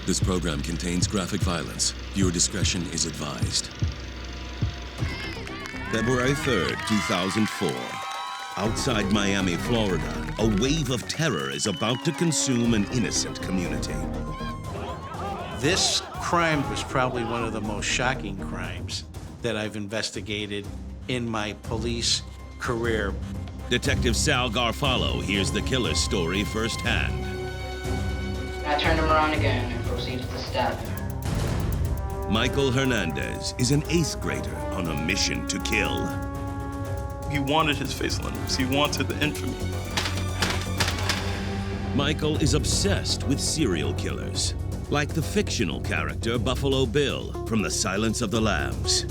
This program contains graphic violence. Viewer discretion is advised. February 3rd, 2004. Outside Miami, Florida, a wave of terror is about to consume an innocent community. This crime was probably one of the most shocking crimes that I've investigated in my police career. Detective Sal Garfalo hears the killer's story firsthand. I turned him around again and proceeded to stab him. Michael Hernandez is an 8th grader on a mission to kill. He wanted his face Olympics. He wanted the infamy. Michael is obsessed with serial killers, like the fictional character Buffalo Bill from The Silence of the Lambs.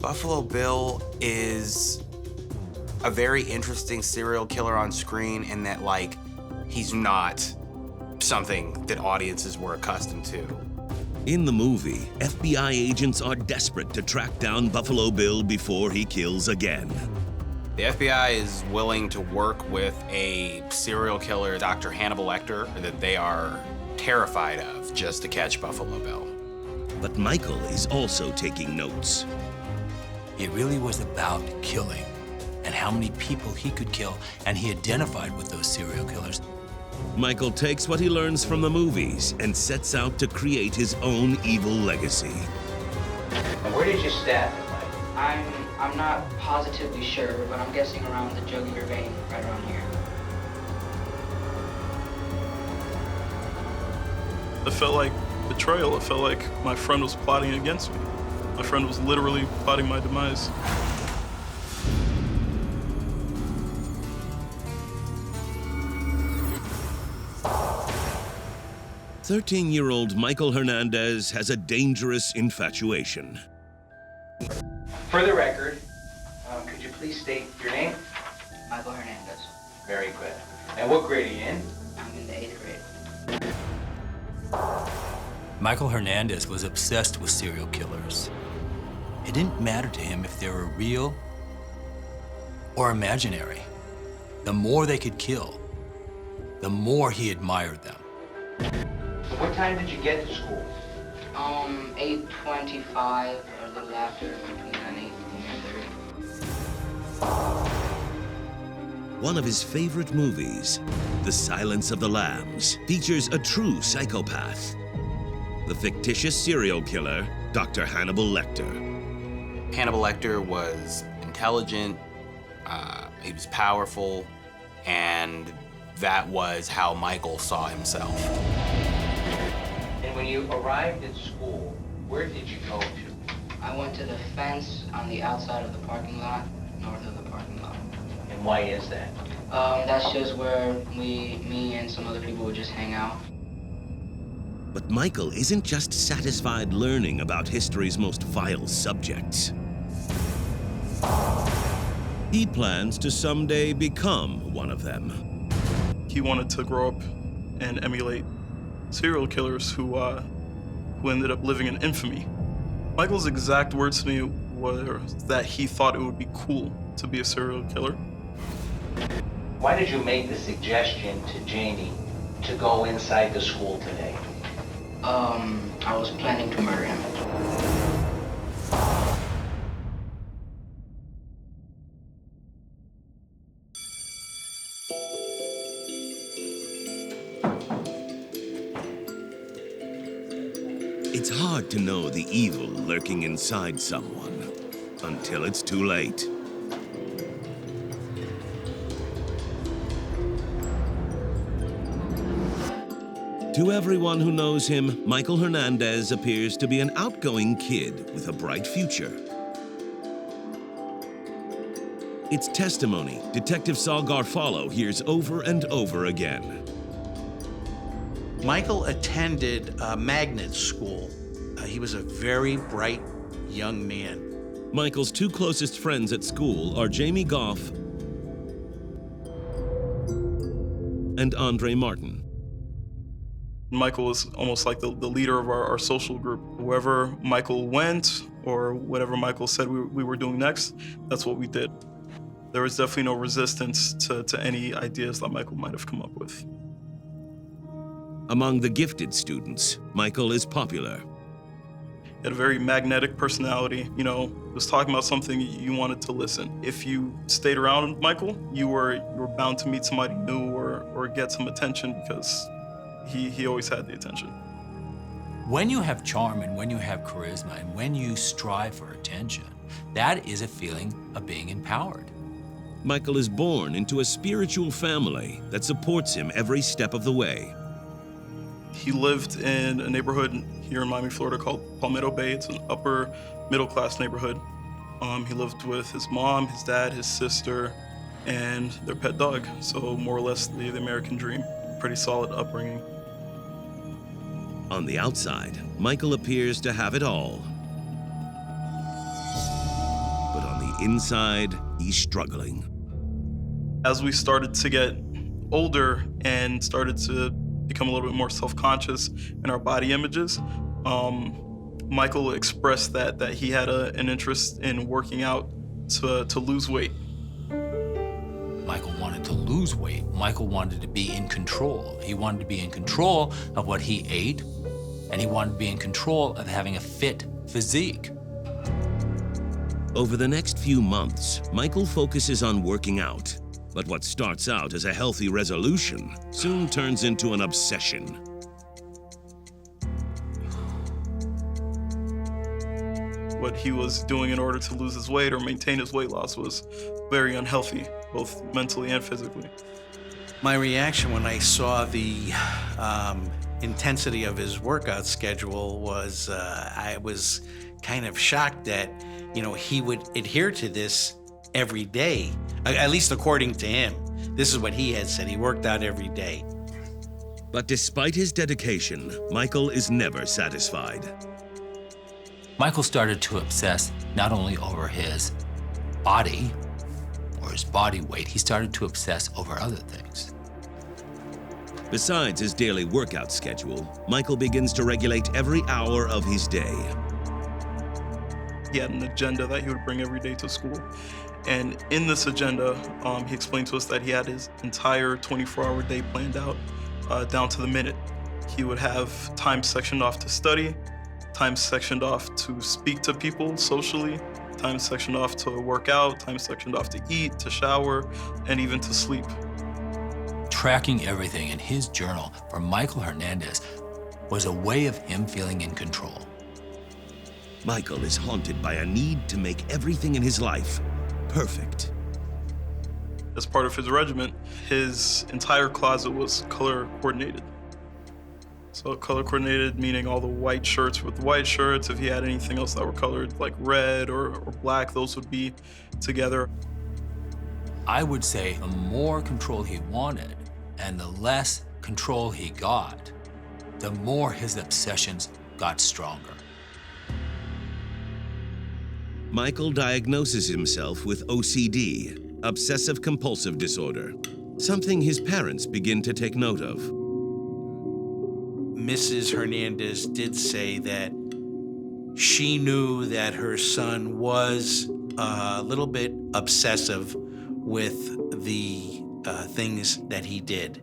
Buffalo Bill is a very interesting serial killer on screen in that, like, he's not something that audiences were accustomed to. In the movie, FBI agents are desperate to track down Buffalo Bill before he kills again. The FBI is willing to work with a serial killer, Dr. Hannibal Lecter, that they are terrified of just to catch Buffalo Bill. But Michael is also taking notes. It really was about killing and how many people he could kill, and he identified with those serial killers. Michael takes what he learns from the movies and sets out to create his own evil legacy. Where did you stab him, Mike? I'm not positively sure, but I'm guessing around the jugular vein, right around here. It felt like betrayal. It felt like my friend was plotting against me. My friend was literally plotting my demise. "13-year-old Michael Hernandez has a dangerous infatuation. For the record, could you please state your name? Michael Hernandez. Very good. And what grade are you in? I'm in the 8th grade. Michael Hernandez was obsessed with serial killers. It didn't matter to him if they were real or imaginary. The more they could kill, the more he admired them. So what time did you get to school? 8:25 or a little after, between 8 and 8:30. One of his favorite movies, The Silence of the Lambs, features a true psychopath, the fictitious serial killer, Dr. Hannibal Lecter. Hannibal Lecter was intelligent, he was powerful, and that was how Michael saw himself. And when you arrived at school, where did you go to? I went to the fence on the outside of the parking lot, north of the parking lot. And why is that? That's just where me and some other people would just hang out. But Michael isn't just satisfied learning about history's most vile subjects. He plans to someday become one of them. He wanted to grow up and emulate serial killers who ended up living in infamy. Michael's exact words to me were that he thought it would be cool to be a serial killer. Why did you make the suggestion to Jamie to go inside the school today? I was planning to murder him. It's hard to know the evil lurking inside someone until it's too late. To everyone who knows him, Michael Hernandez appears to be an outgoing kid with a bright future. It's testimony Detective Sal Garfalo hears over and over again. Michael attended magnet school. He was a very bright young man. Michael's two closest friends at school are Jaime Gough and Andre Martin. Michael was almost like the leader of our social group. Wherever Michael went, or whatever Michael said we were doing next, that's what we did. There was definitely no resistance to any ideas that Michael might have come up with. Among the gifted students, Michael is popular. He had a very magnetic personality, was talking about something you wanted to listen. If you stayed around Michael, you were bound to meet somebody new or get some attention because he always had the attention. When you have charm and when you have charisma and when you strive for attention, that is a feeling of being empowered. Michael is born into a spiritual family that supports him every step of the way. He lived in a neighborhood here in Miami, Florida called Palmetto Bay. It's an upper middle class neighborhood. He lived with his mom, his dad, his sister, and their pet dog. So more or less the American dream. Pretty solid upbringing. On the outside, Michael appears to have it all. But on the inside, he's struggling. As we started to get older and started to become a little bit more self-conscious in our body images, Michael expressed that he had an interest in working out to lose weight. Michael wanted to lose weight. Michael wanted to be in control. He wanted to be in control of what he ate, and he wanted to be in control of having a fit physique. Over the next few months, Michael focuses on working out. But what starts out as a healthy resolution soon turns into an obsession. What he was doing in order to lose his weight or maintain his weight loss was very unhealthy, both mentally and physically. My reaction when I saw the intensity of his workout schedule was I was kind of shocked that, he would adhere to this every day, at least according to him. This is what he had said. He worked out every day. But despite his dedication, Michael is never satisfied. Michael started to obsess not only over his body or his body weight, he started to obsess over other things. Besides his daily workout schedule, Michael begins to regulate every hour of his day. He had an agenda that he would bring every day to school. And in this agenda, he explained to us that he had his entire 24-hour day planned out down to the minute. He would have time sectioned off to study, time sectioned off to speak to people socially, time sectioned off to work out, time sectioned off to eat, to shower, and even to sleep. Tracking everything in his journal for Michael Hernandez was a way of him feeling in control. Michael is haunted by a need to make everything in his life perfect. As part of his regimen, his entire closet was color coordinated. So color coordinated meaning all the white shirts with white shirts. If he had anything else that were colored like red or black, those would be together. I would say the more control he wanted and the less control he got, the more his obsessions got stronger. Michael diagnoses himself with OCD, obsessive-compulsive disorder, something his parents begin to take note of. Mrs. Hernandez did say that she knew that her son was a little bit obsessive with the things that he did.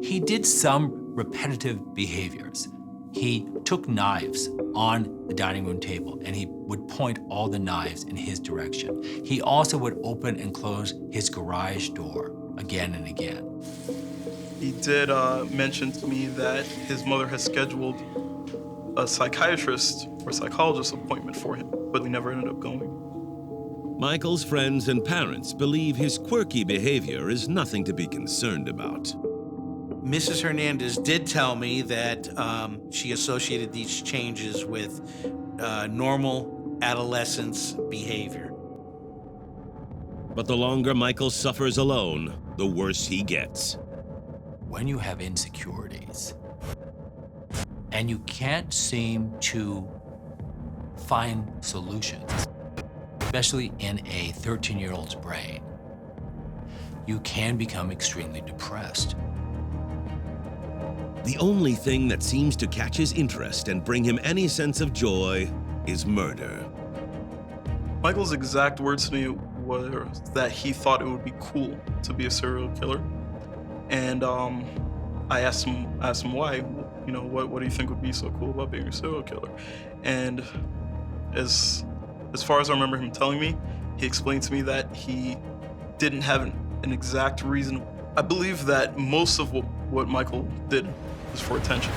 He did some repetitive behaviors. He took knives on the dining room table and he would point all the knives in his direction. He also would open and close his garage door again and again. He did mention to me that his mother has scheduled a psychiatrist or psychologist appointment for him, but he never ended up going. Michael's friends and parents believe his quirky behavior is nothing to be concerned about. Mrs. Hernandez did tell me that she associated these changes with normal adolescence behavior. But the longer Michael suffers alone, the worse he gets. When you have insecurities and you can't seem to find solutions, especially in a 13-year-old's brain, you can become extremely depressed. The only thing that seems to catch his interest and bring him any sense of joy is murder. Michael's exact words to me were that he thought it would be cool to be a serial killer. And I asked him why. You know, what do you think would be so cool about being a serial killer? And as far as I remember him telling me, he explained to me that he didn't have an exact reason. I believe that most of what Michael did was for attention.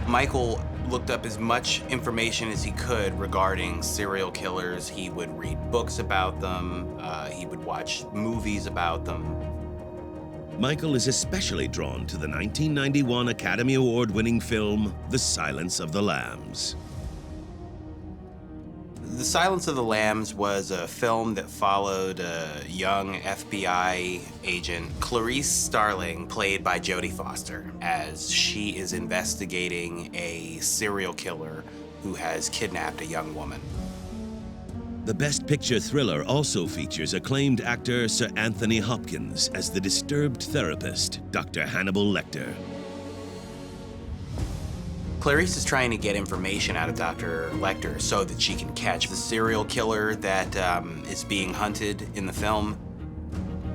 Michael looked up as much information as he could regarding serial killers. He would read books about them. He would watch movies about them. Michael is especially drawn to the 1991 Academy Award-winning film, The Silence of the Lambs. The Silence of the Lambs was a film that followed a young FBI agent, Clarice Starling, played by Jodie Foster, as she is investigating a serial killer who has kidnapped a young woman. The Best Picture thriller also features acclaimed actor Sir Anthony Hopkins as the disturbed therapist, Dr. Hannibal Lecter. Clarice is trying to get information out of Dr. Lecter so that she can catch the serial killer that is being hunted in the film.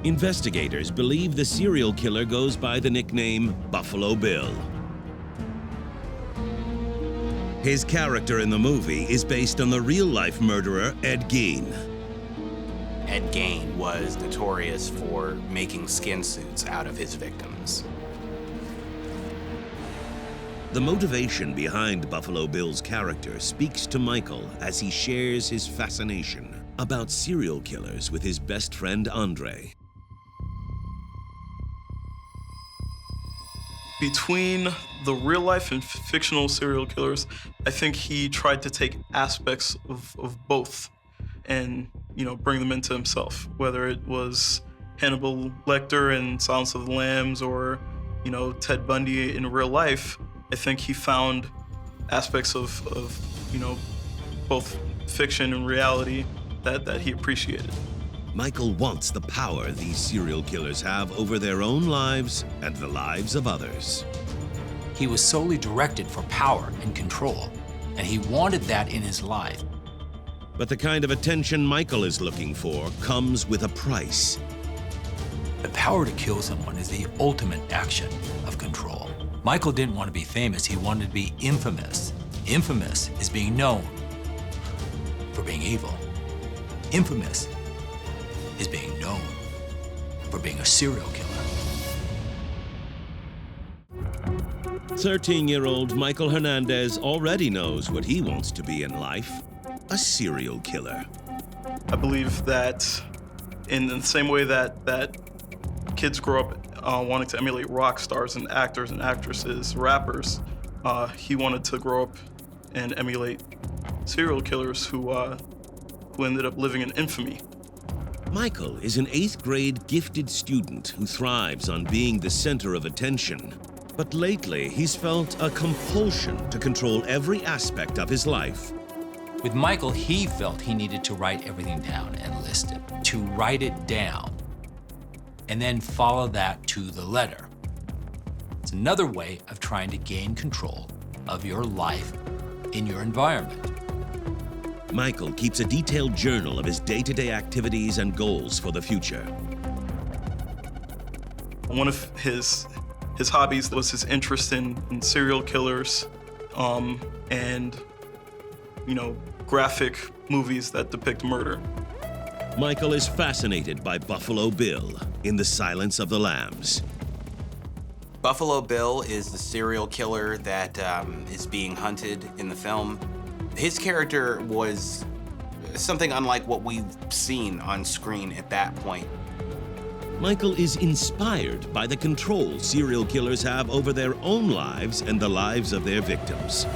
Investigators believe the serial killer goes by the nickname Buffalo Bill. His character in the movie is based on the real-life murderer Ed Gein. Ed Gein was notorious for making skin suits out of his victims. The motivation behind Buffalo Bill's character speaks to Michael as he shares his fascination about serial killers with his best friend Andre. Between the real life and fictional serial killers, I think he tried to take aspects of both and, you know, bring them into himself, whether it was Hannibal Lecter in Silence of the Lambs or, you know, Ted Bundy in real life. I think he found aspects of you know, both fiction and reality that he appreciated. Michael wants the power these serial killers have over their own lives and the lives of others. He was solely directed for power and control, and he wanted that in his life. But the kind of attention Michael is looking for comes with a price. The power to kill someone is the ultimate action of control. Michael didn't want to be famous, he wanted to be infamous. Infamous is being known for being evil. Infamous is being known for being a serial killer. 13-year-old Michael Hernandez already knows what he wants to be in life: a serial killer. I believe that in the same way that kids grow up wanting to emulate rock stars and actors and actresses, rappers, he wanted to grow up and emulate serial killers who ended up living in infamy. Michael is an 8th grade gifted student who thrives on being the center of attention. But lately, he's felt a compulsion to control every aspect of his life. With Michael, he felt he needed to write everything down and list it. To write it down and then follow that to the letter. It's another way of trying to gain control of your life in your environment. Michael keeps a detailed journal of his day-to-day activities and goals for the future. One of his hobbies was his interest in serial killers and, you know, graphic movies that depict murder. Michael is fascinated by Buffalo Bill in The Silence of the Lambs. Buffalo Bill is the serial killer that is being hunted in the film. His character was something unlike what we've seen on screen at that point. Michael is inspired by the control serial killers have over their own lives and the lives of their victims.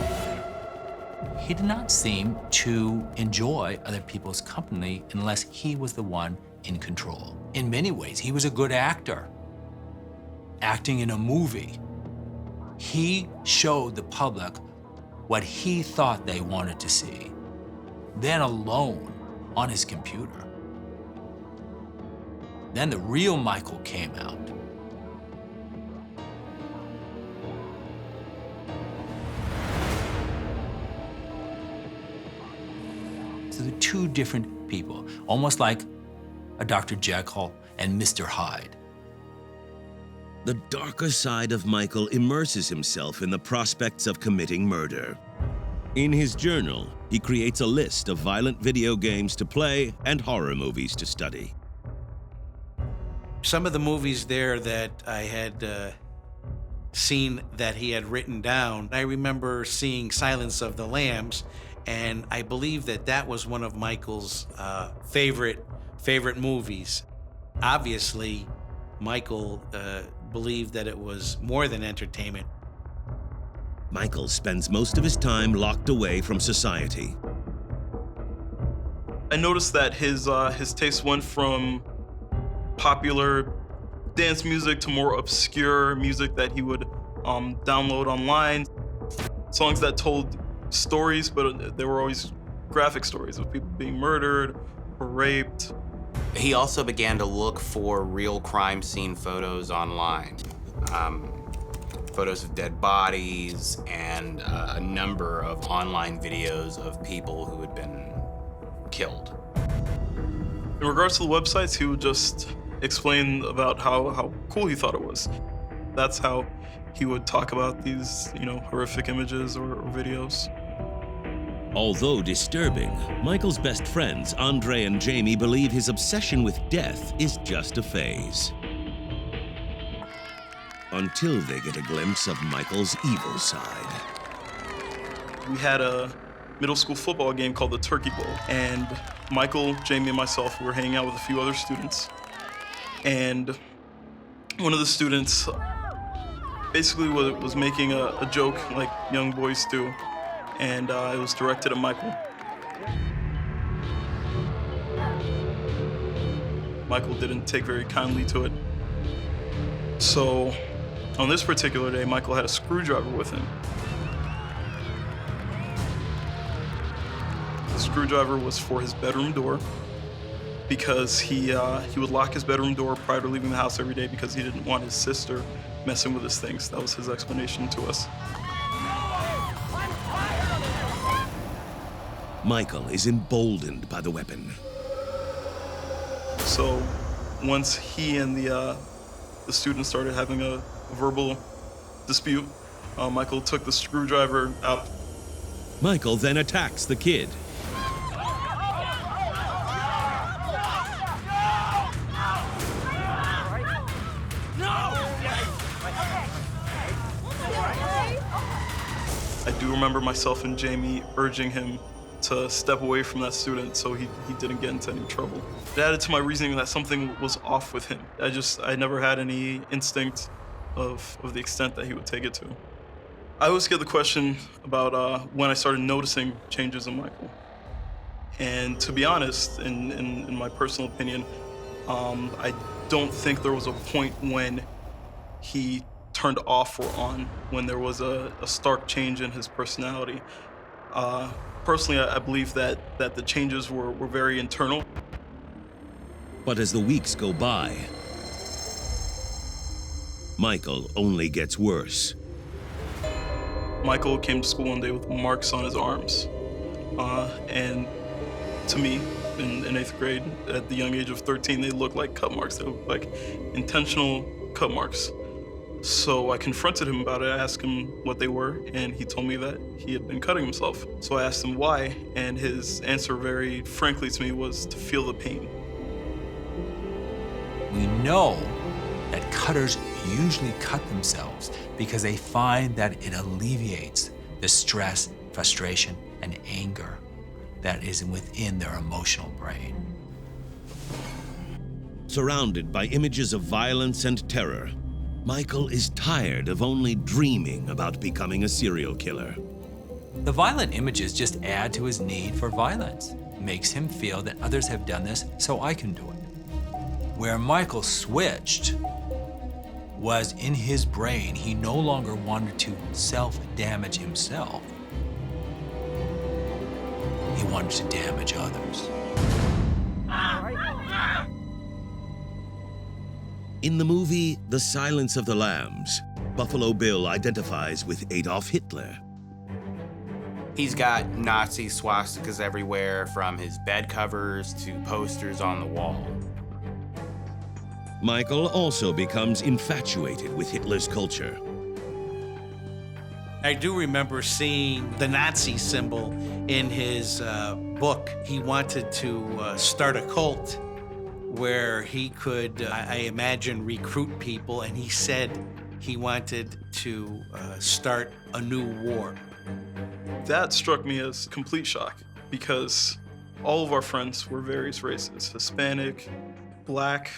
He did not seem to enjoy other people's company unless he was the one in control. In many ways, he was a good actor. Acting in a movie, he showed the public what he thought they wanted to see, then alone on his computer. Then the real Michael came out. So they're two different people, almost like a Dr. Jekyll and Mr. Hyde. the darker side of Michael immerses himself in the prospects of committing murder. In his journal, he creates a list of violent video games to play and horror movies to study. Some of the movies there that I had seen that he had written down, I remember seeing Silence of the Lambs, and I believe that that was one of Michael's favorite movies. Obviously, Michael believed that it was more than entertainment. Michael spends most of his time locked away from society. I noticed that his taste went from popular dance music to more obscure music that he would download online. Songs that told stories, but they were always graphic stories of people being murdered or raped. He also began to look for real crime scene photos online. Photos of dead bodies and a number of online videos of people who had been killed. In regards to the websites, he would just explain about how cool he thought it was. That's how he would talk about these, horrific images or videos. Although disturbing, Michael's best friends, Andre and Jamie, believe his obsession with death is just a phase. Until they get a glimpse of Michael's evil side. We had a middle school football game called the Turkey Bowl, and Michael, Jamie, and myself were hanging out with a few other students. And one of the students basically was making a joke like young boys do, and it was directed at Michael. Michael didn't take very kindly to it. So on this particular day, Michael had a screwdriver with him. The screwdriver was for his bedroom door because he would lock his bedroom door prior to leaving the house every day because he didn't want his sister messing with his things. That was his explanation to us. Michael is emboldened by the weapon. So once he and the students started having a verbal dispute, Michael took the screwdriver out. Michael then attacks the kid. I do remember myself and Jamie urging him to step away from that student so he didn't get into any trouble. It added to my reasoning that something was off with him. I never had any instinct of the extent that he would take it to. I always get the question about when I started noticing changes in Michael. And to be honest, in my personal opinion, I don't think there was a point when he turned off or on, when there was a stark change in his personality. Personally, I believe that the changes were very internal. But as the weeks go by, Michael only gets worse. Michael came to school one day with marks on his arms. And to me, in 8th grade, at the young age of 13, they looked like cut marks. They looked like intentional cut marks. So I confronted him about it. I asked him what they were, and he told me that he had been cutting himself. So I asked him why, and his answer very frankly to me was to feel the pain. We know that cutters usually cut themselves because they find that it alleviates the stress, frustration, and anger that is within their emotional brain. Surrounded by images of violence and terror, Michael is tired of only dreaming about becoming a serial killer. The violent images just add to his need for violence. Makes him feel that others have done this, so I can do it. Where Michael switched was in his brain. He no longer wanted to self-damage himself. He wanted to damage others. In the movie The Silence of the Lambs, Buffalo Bill identifies with Adolf Hitler. He's got Nazi swastikas everywhere, from his bed covers to posters on the wall. Michael also becomes infatuated with Hitler's culture. I do remember seeing the Nazi symbol in his book. He wanted to start a cult where he could, I imagine, recruit people, and he said he wanted to start a new war. That struck me as complete shock because all of our friends were various races, Hispanic, Black.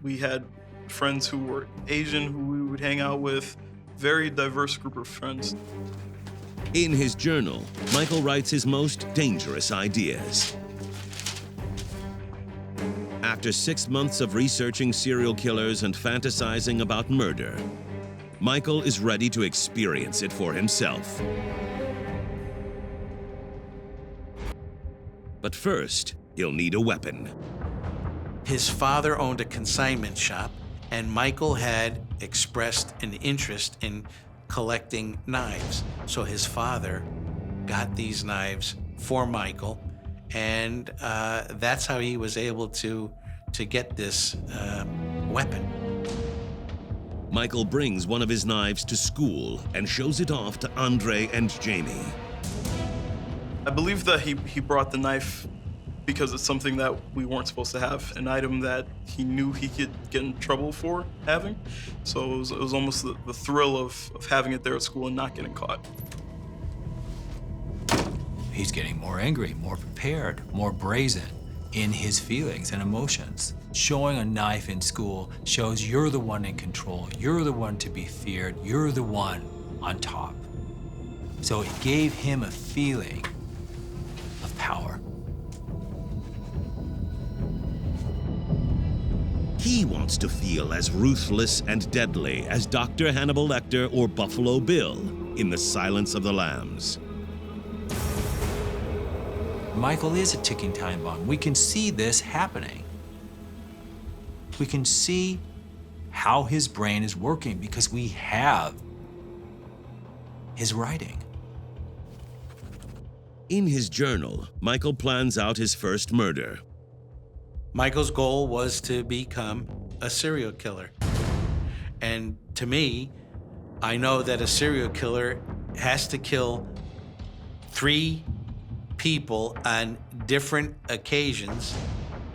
We had friends who were Asian who we would hang out with, very diverse group of friends. In his journal, Michael writes his most dangerous ideas. After 6 months of researching serial killers and fantasizing about murder, Michael is ready to experience it for himself. But first, he'll need a weapon. His father owned a consignment shop, and Michael had expressed an interest in collecting knives. So his father got these knives for Michael, and that's how he was able to get this weapon. Michael brings one of his knives to school and shows it off to Andre and Jamie. I believe that he brought the knife because it's something that we weren't supposed to have, an item that he knew he could get in trouble for having. So it was almost the thrill of having it there at school and not getting caught. He's getting more angry, more prepared, more brazen in his feelings and emotions. Showing a knife in school shows you're the one in control, you're the one to be feared, you're the one on top. So it gave him a feeling of power. He wants to feel as ruthless and deadly as Dr. Hannibal Lecter or Buffalo Bill in The Silence of the Lambs. Michael is a ticking time bomb. We can see this happening. We can see how his brain is working because we have his writing. In his journal, Michael plans out his first murder. Michael's goal was to become a serial killer. And to me, I know that a serial killer has to kill 3 people on different occasions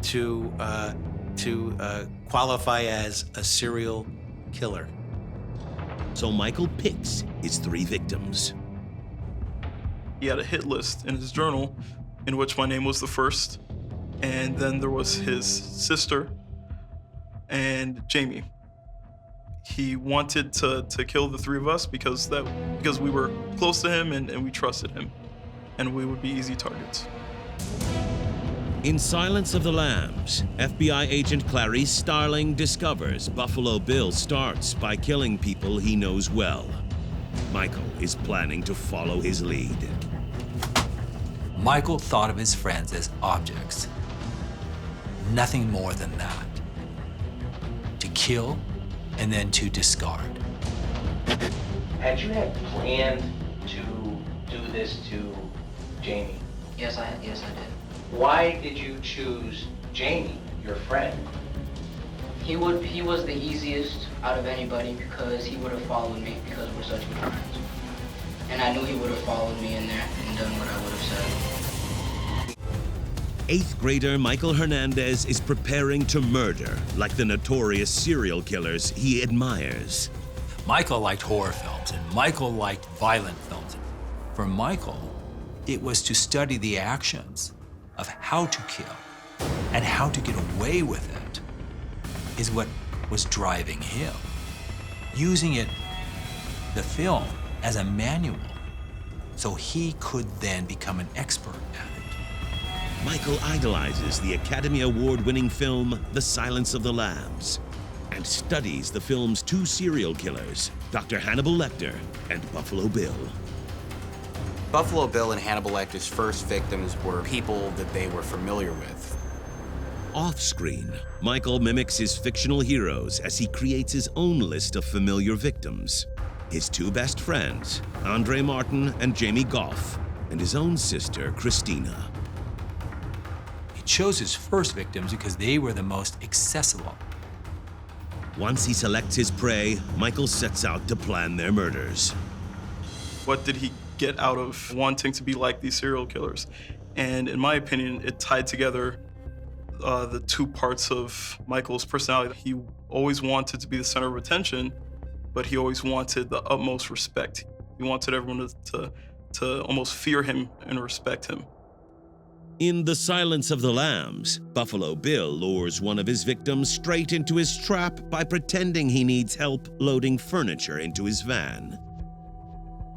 to qualify as a serial killer. So Michael picks his 3 victims. He had a hit list in his journal in which my name was the first, and then there was his sister and Jamie. He wanted to kill the 3 of us because we were close to him and we trusted him, and we would be easy targets. In Silence of the Lambs, FBI agent Clarice Starling discovers Buffalo Bill starts by killing people he knows well. Michael is planning to follow his lead. Michael thought of his friends as objects. Nothing more than that. To kill and then to discard. Had you had planned to do this to Jamie? Yes, I did. Why did you choose Jamie, your friend? He was the easiest out of anybody because he would have followed me because we're such good friends. And I knew he would have followed me in there and done what I would have said. 8th grader Michael Hernandez is preparing to murder like the notorious serial killers he admires. Michael liked horror films and Michael liked violent films. For Michael, it was to study the actions of how to kill and how to get away with it is what was driving him. Using it, the film, as a manual, so he could then become an expert at it. Michael idolizes the Academy Award-winning film The Silence of the Lambs and studies the film's 2 serial killers, Dr. Hannibal Lecter and Buffalo Bill. Buffalo Bill and Hannibal Lecter's first victims were people that they were familiar with. Off-screen, Michael mimics his fictional heroes as he creates his own list of familiar victims. His 2 best friends, Andre Martin and Jaime Gough, and his own sister, Christina. He chose his first victims because they were the most accessible. Once he selects his prey, Michael sets out to plan their murders. What did he get out of wanting to be like these serial killers? And in my opinion, it tied together the two parts of Michael's personality. He always wanted to be the center of attention, but he always wanted the utmost respect. He wanted everyone to almost fear him and respect him. In The Silence of the Lambs, Buffalo Bill lures one of his victims straight into his trap by pretending he needs help loading furniture into his van.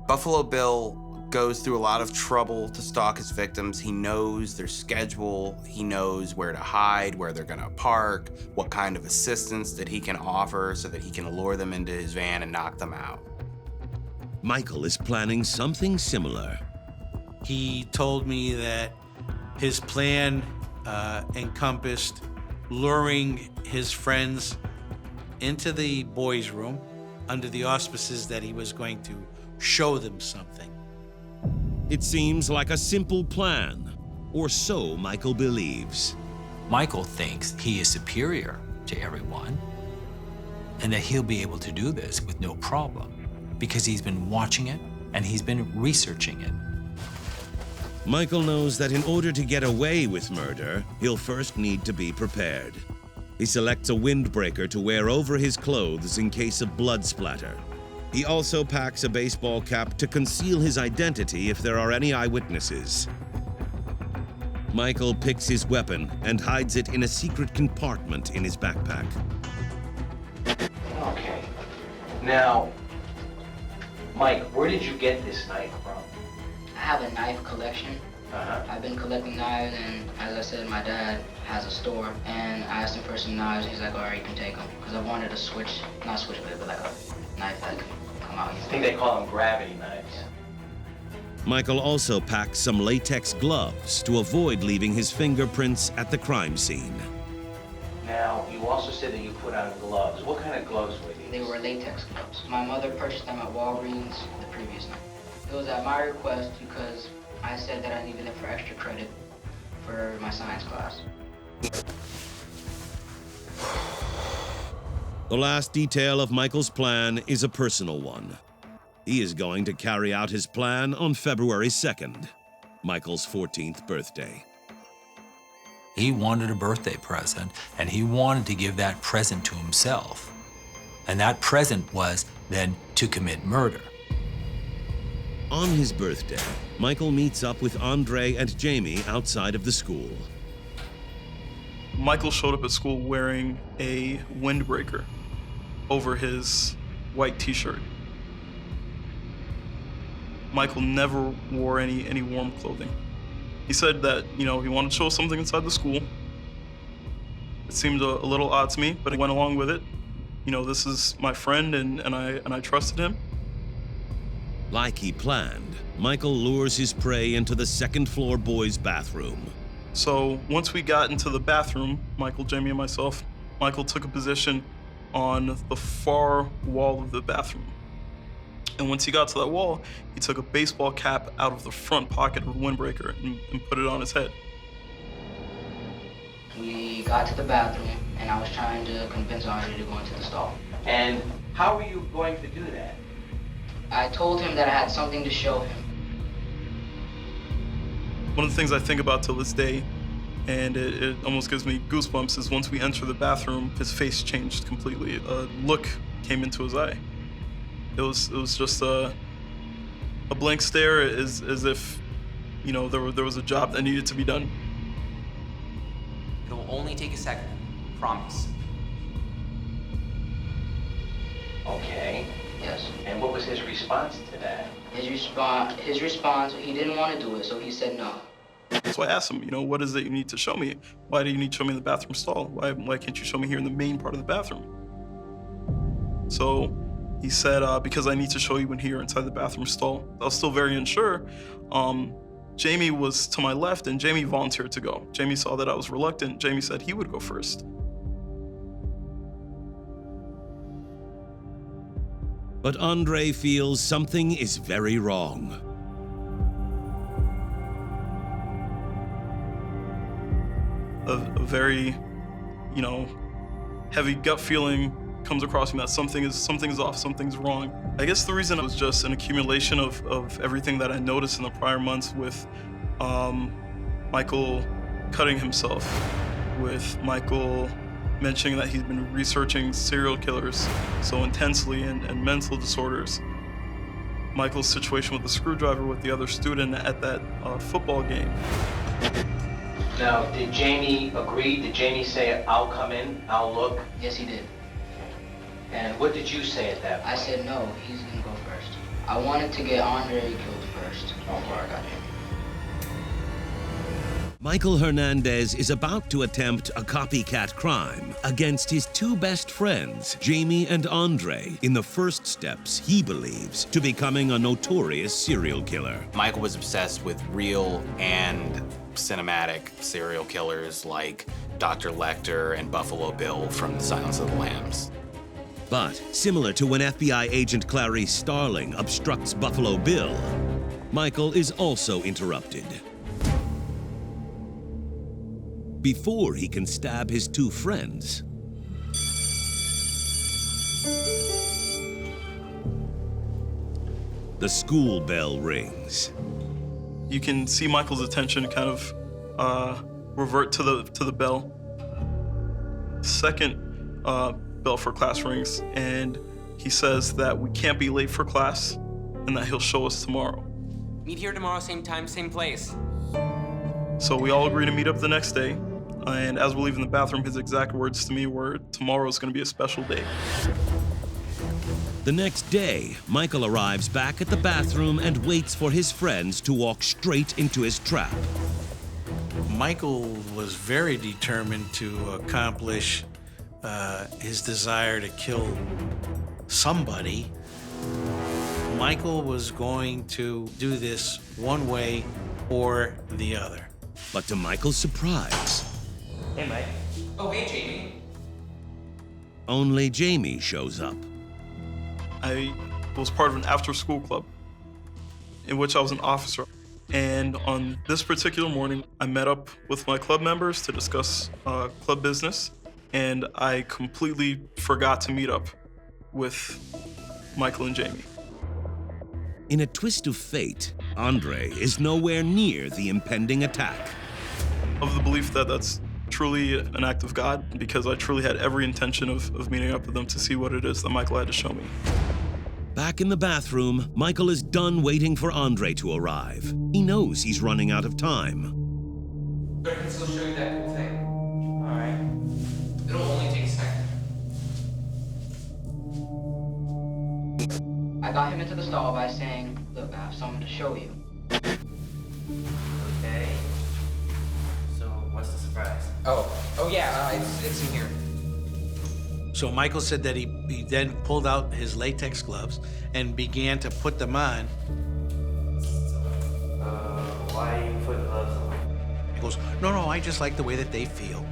Buffalo Bill goes through a lot of trouble to stalk his victims. He knows their schedule. He knows where to hide, where they're gonna park, what kind of assistance that he can offer so that he can lure them into his van and knock them out. Michael is planning something similar. He told me that his plan encompassed luring his friends into the boys' room under the auspices that he was going to show them something. It seems like a simple plan, or so Michael believes. Michael thinks he is superior to everyone and that he'll be able to do this with no problem because he's been watching it and he's been researching it. Michael knows that in order to get away with murder, he'll first need to be prepared. He selects a windbreaker to wear over his clothes in case of blood splatter. He also packs a baseball cap to conceal his identity if there are any eyewitnesses. Michael picks his weapon and hides it in a secret compartment in his backpack. Okay. Now, Mike, where did you get this knife from? I have a knife collection. Uh-huh. I've been collecting knives, and as I said, my dad has a store, and I asked him for some knives. He's like, all right, you can take them. Because I wanted a not switchblade, but like a knife that can come out I easily. think they call them gravity knives. Michael also packs some latex gloves to avoid leaving his fingerprints at the crime scene. Now, you also said that you put on gloves. What kind of gloves were these? They were latex gloves. My mother purchased them at Walgreens the previous night. It was at my request because I said that I needed it for extra credit for my science class. The last detail of Michael's plan is a personal one. He is going to carry out his plan on February 2nd, Michael's 14th birthday. He wanted a birthday present, and he wanted to give that present to himself. And that present was then to commit murder. On his birthday, Michael meets up with Andre and Jamie outside of the school. Michael showed up at school wearing a windbreaker over his white t-shirt. Michael never wore any warm clothing. He said that, he wanted to show something inside the school. It seemed a little odd to me, but I went along with it. This is my friend and I trusted him. Like he planned, Michael lures his prey into the second-floor boys' bathroom. So once we got into the bathroom, Michael, Jamie, and myself, Michael took a position on the far wall of the bathroom. And once he got to that wall, he took a baseball cap out of the front pocket of the windbreaker and put it on his head. We got to the bathroom, and I was trying to convince Andre to go into the stall. And how were you going to do that? I told him that I had something to show him. One of the things I think about till this day, and it almost gives me goosebumps, is once we enter the bathroom, his face changed completely. A look came into his eye. It was just a blank stare, as if there was a job that needed to be done. It'll only take a second, promise. Okay. Yes. And what was his response to that? His response, he didn't want to do it, so he said no. So I asked him, what is it you need to show me? Why do you need to show me in the bathroom stall? Why can't you show me here in the main part of the bathroom? So he said, because I need to show you in here inside the bathroom stall. I was still very unsure. Jamie was to my left, and Jamie volunteered to go. Jamie saw that I was reluctant. Jamie said he would go first. But Andre feels something is very wrong. A very, heavy gut feeling comes across me that something's off, something's wrong. I guess the reason was just an accumulation of everything that I noticed in the prior months with Michael cutting himself, with Michael mentioning that he's been researching serial killers so intensely and mental disorders. Michael's situation with the screwdriver with the other student at that football game. Now, did Jamie agree? Did Jamie say, I'll come in, I'll look? Yes, he did. And what did you say at that point? I said no, he's gonna go first. I wanted to get Andre killed first before I got him. Michael Hernandez is about to attempt a copycat crime against his two best friends, Jamie and Andre, in the first steps, he believes, to becoming a notorious serial killer. Michael was obsessed with real and cinematic serial killers like Dr. Lecter and Buffalo Bill from The Silence of the Lambs. But similar to when FBI agent Clarice Starling obstructs Buffalo Bill, Michael is also interrupted. Before he can stab his two friends, the school bell rings. You can see Michael's attention kind of revert to the bell. Second bell for class rings, and he says that we can't be late for class and that he'll show us tomorrow. Meet here tomorrow, same time, same place. So we all agree to meet up the next day, and as we leave in the bathroom, his exact words to me were, tomorrow is going to be a special day. The next day, Michael arrives back at the bathroom and waits for his friends to walk straight into his trap. Michael was very determined to accomplish his desire to kill somebody. Michael was going to do this one way or the other. But to Michael's surprise, Hey, Mike. Oh, hey, Jamie. only Jamie shows up. I was part of an after-school club in which I was an officer. And on this particular morning, I met up with my club members to discuss club business, and I completely forgot to meet up with Michael and Jamie. In a twist of fate, Andre is nowhere near the impending attack. Of the belief that that's truly an act of God, because I truly had every intention of meeting up with them to see what it is that Michael had to show me. Back in the bathroom, Michael is done waiting for Andre to arrive. He knows he's running out of time. But I can still show you that cool thing. All right. It'll only take a second. I got him into the stall by saying, look, I have something to show you. Okay. So, what's the surprise? Oh yeah, it's in here. So Michael said that he then pulled out his latex gloves and began to put them on. Why you put gloves on? He goes, no, I just like the way that they feel.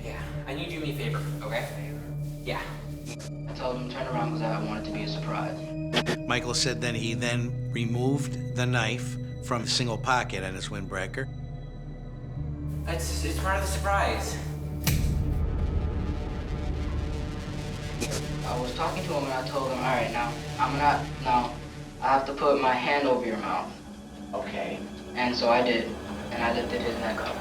Yeah, I need you to do me a favor, okay? Yeah. I told him to turn around because I wanted it to be a surprise. Michael said then he removed the knife from the single pocket on his windbreaker. It's part of the surprise. I was talking to him and I told him, all right, now, I have to put my hand over your mouth. Okay. And so I did, and I lifted his neck up.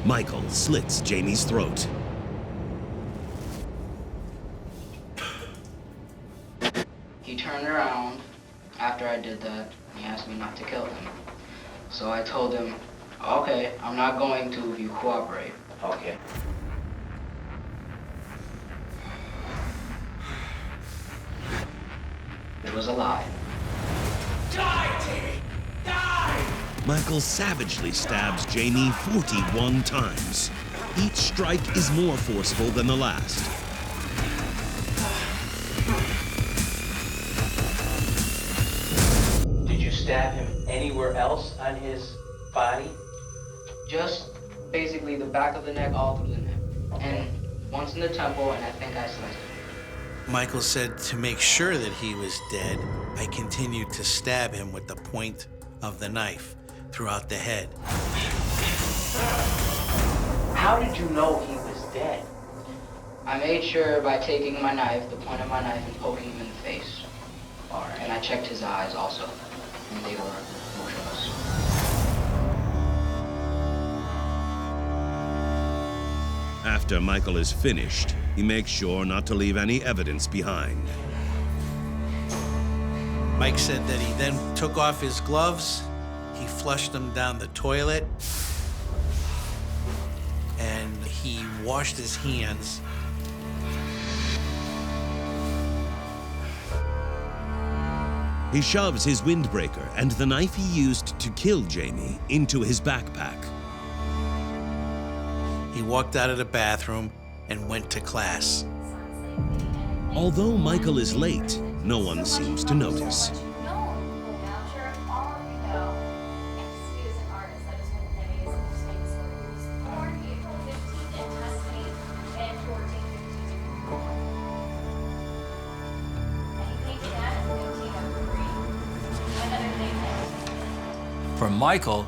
Michael slits Jamie's throat. He turned around after I did that, and he asked me not to kill him. So I told him, okay, I'm not going to if you cooperate. Okay. It was a lie. Die, Jamie! Die! Michael savagely stabs Jamie 41 times. Each strike is more forceful than the last. Did you stab him anywhere else on his body? Just basically the back of the neck, all through the neck. And once in the temple, and I think I sliced him. Michael said to make sure that he was dead, I continued to stab him with the point of the knife throughout the head. How did you know he was dead? I made sure by taking my knife, the point of my knife, and poking him in the face. All right. And I checked his eyes also, and they were motionless. After Michael is finished, he makes sure not to leave any evidence behind. Mike said that he then took off his gloves, he flushed them down the toilet, and he washed his hands. He shoves his windbreaker and the knife he used to kill Jamie into his backpack. He walked out of the bathroom and went to class. Although Michael is late, no one seems to notice. For Michael,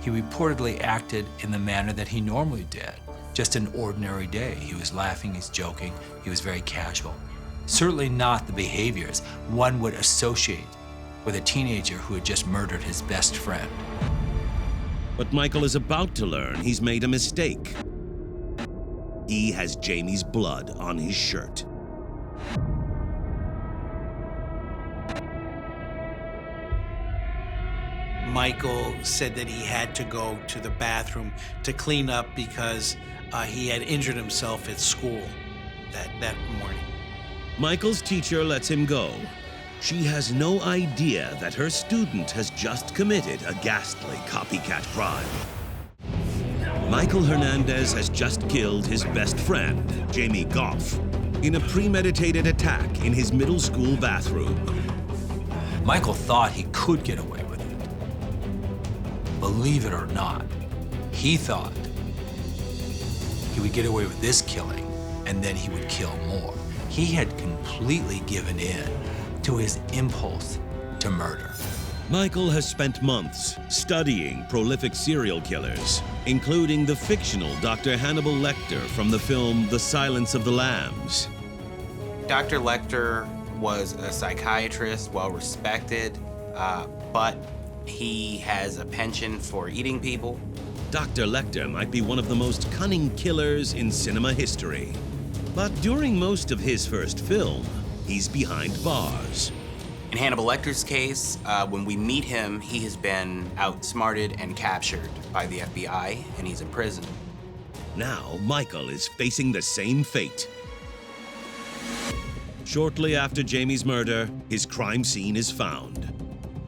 he reportedly acted in the manner that he normally did. Just an ordinary day. He was laughing, he's joking, he was very casual. Certainly not the behaviors one would associate with a teenager who had just murdered his best friend. But Michael is about to learn he's made a mistake. He has Jamie's blood on his shirt. Michael said that he had to go to the bathroom to clean up because he had injured himself at school that morning. Michael's teacher lets him go. She has no idea that her student has just committed a ghastly copycat crime. Michael Hernandez has just killed his best friend, Jaime Gough, in a premeditated attack in his middle school bathroom. Michael thought he could get away with it. Believe it or not, he thought he would get away with this killing and then he would kill more. He had completely given in to his impulse to murder. Michael has spent months studying prolific serial killers, including the fictional Dr. Hannibal Lecter from the film The Silence of the Lambs. Dr. Lecter was a psychiatrist, well respected, but he has a penchant for eating people. Dr. Lecter might be one of the most cunning killers in cinema history. But during most of his first film, he's behind bars. In Hannibal Lecter's case, when we meet him, he has been outsmarted and captured by the FBI, and he's in prison. Now, Michael is facing the same fate. Shortly after Jamie's murder, his crime scene is found.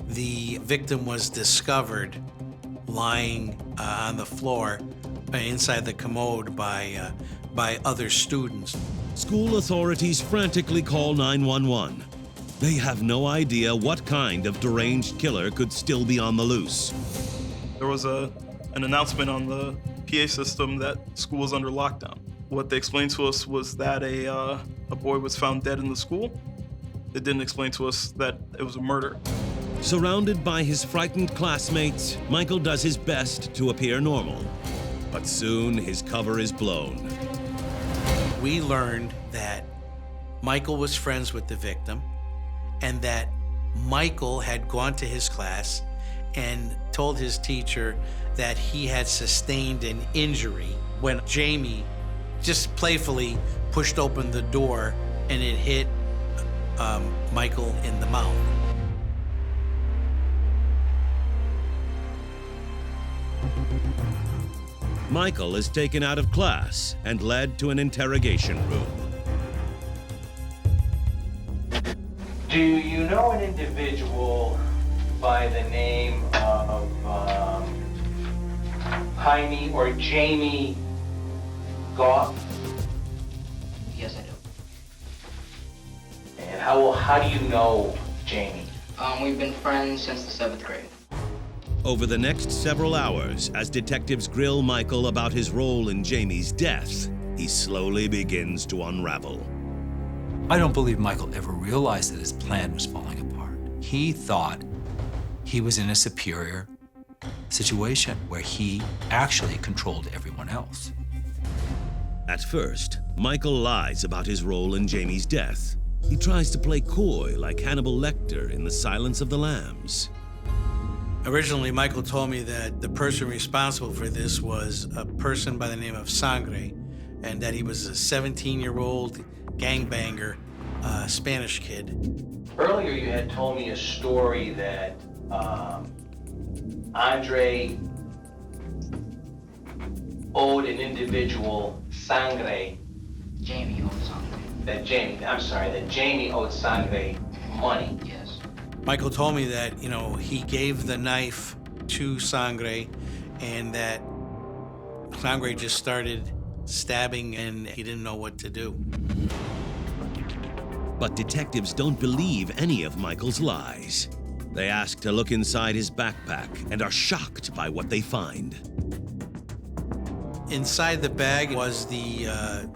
The victim was discovered lying on the floor inside the commode by other students. School authorities frantically call 911. They have no idea what kind of deranged killer could still be on the loose. There was an announcement on the PA system that school was under lockdown. What they explained to us was that a boy was found dead in the school. They didn't explain to us that it was a murder. Surrounded by his frightened classmates, Michael does his best to appear normal. But soon his cover is blown. We learned that Michael was friends with the victim and that Michael had gone to his class and told his teacher that he had sustained an injury when Jamie just playfully pushed open the door and it hit Michael in the mouth. Michael is taken out of class and led to an interrogation room. Do you know an individual by the name of Jaime or Jaime Gough? Yes, I do. And how do you know Jamie? We've been friends since the 7th grade. Over the next several hours, as detectives grill Michael about his role in Jamie's death, he slowly begins to unravel. I don't believe Michael ever realized that his plan was falling apart. He thought he was in a superior situation where he actually controlled everyone else. At first, Michael lies about his role in Jamie's death. He tries to play coy like Hannibal Lecter in The Silence of the Lambs. Originally, Michael told me that the person responsible for this was a person by the name of Sangre, and that he was a 17-year-old gangbanger, Spanish kid. Earlier, you had told me a story that Andre owed an individual Sangre. Jamie owed Sangre. That Jamie owed Sangre money. Yes. Michael told me that, he gave the knife to Sangre, and that Sangre just started stabbing and he didn't know what to do. But detectives don't believe any of Michael's lies. They ask to look inside his backpack and are shocked by what they find. Inside the bag was the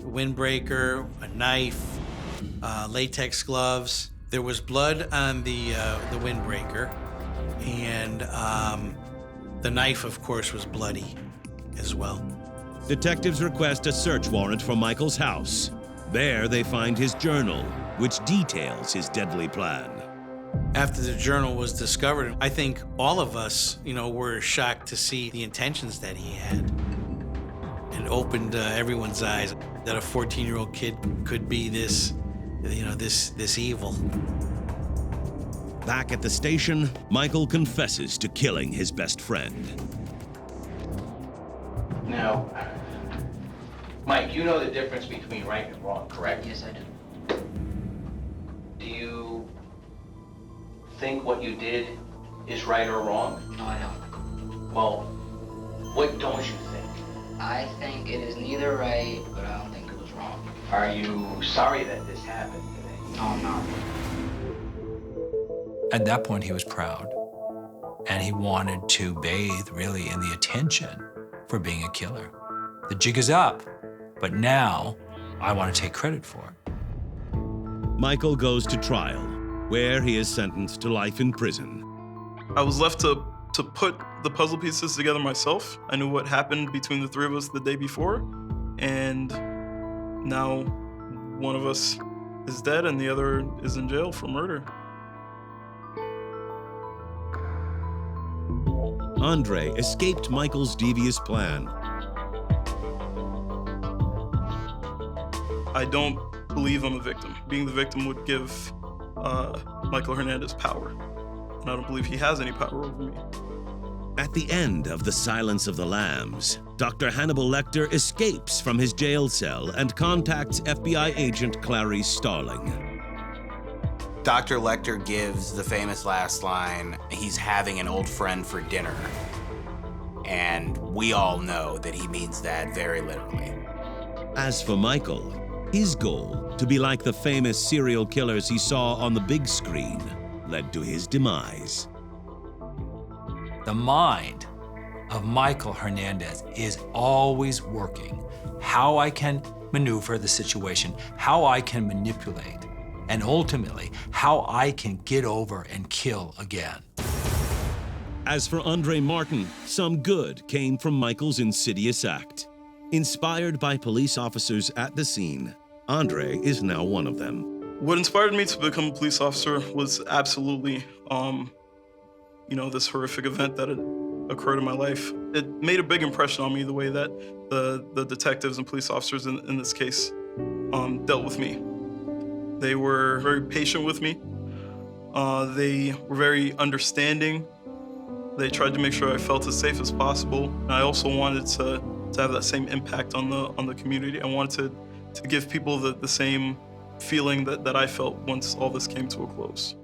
windbreaker, a knife, latex gloves. There was blood on the windbreaker, and the knife, of course, was bloody as well. Detectives request a search warrant for Michael's house. There they find his journal, which details his deadly plan. After the journal was discovered, I think all of us, were shocked to see the intentions that he had. It opened everyone's eyes that a 14-year-old kid could be this evil. Back at the station, Michael confesses to killing his best friend. Now, Mike, you know the difference between right and wrong, correct? Yes, I do. Do you think what you did is right or wrong? No, I don't. Well, what don't you think? I think it is neither right, but I don't think it was wrong. Are you sorry that this happened today? No, I'm not. At that point, he was proud, and he wanted to bathe really in the attention for being a killer. The jig is up, but now I want to take credit for it. Michael goes to trial, where he is sentenced to life in prison. I was left to put the puzzle pieces together myself. I knew what happened between the three of us the day before, and now one of us is dead and the other is in jail for murder. Andre escaped Michael's devious plan. I don't believe I'm a victim. Being the victim would give Michael Hernandez power, and I don't believe he has any power over me. At the end of The Silence of the Lambs, Dr. Hannibal Lecter escapes from his jail cell and contacts FBI agent Clarice Starling. Dr. Lecter gives the famous last line, he's having an old friend for dinner. And we all know that he means that very literally. As for Michael, his goal, to be like the famous serial killers he saw on the big screen, led to his demise. The mind of Michael Hernandez is always working. How I can maneuver the situation, how I can manipulate, and ultimately, how I can get over and kill again. As for Andre Martin, some good came from Michael's insidious act. Inspired by police officers at the scene, Andre is now one of them. What inspired me to become a police officer was absolutely, this horrific event that had occurred in my life. It made a big impression on me, the way that the detectives and police officers in this case dealt with me. They were very patient with me. They were very understanding. They tried to make sure I felt as safe as possible. And I also wanted to have that same impact on the community. I wanted to give people the same feeling that I felt once all this came to a close.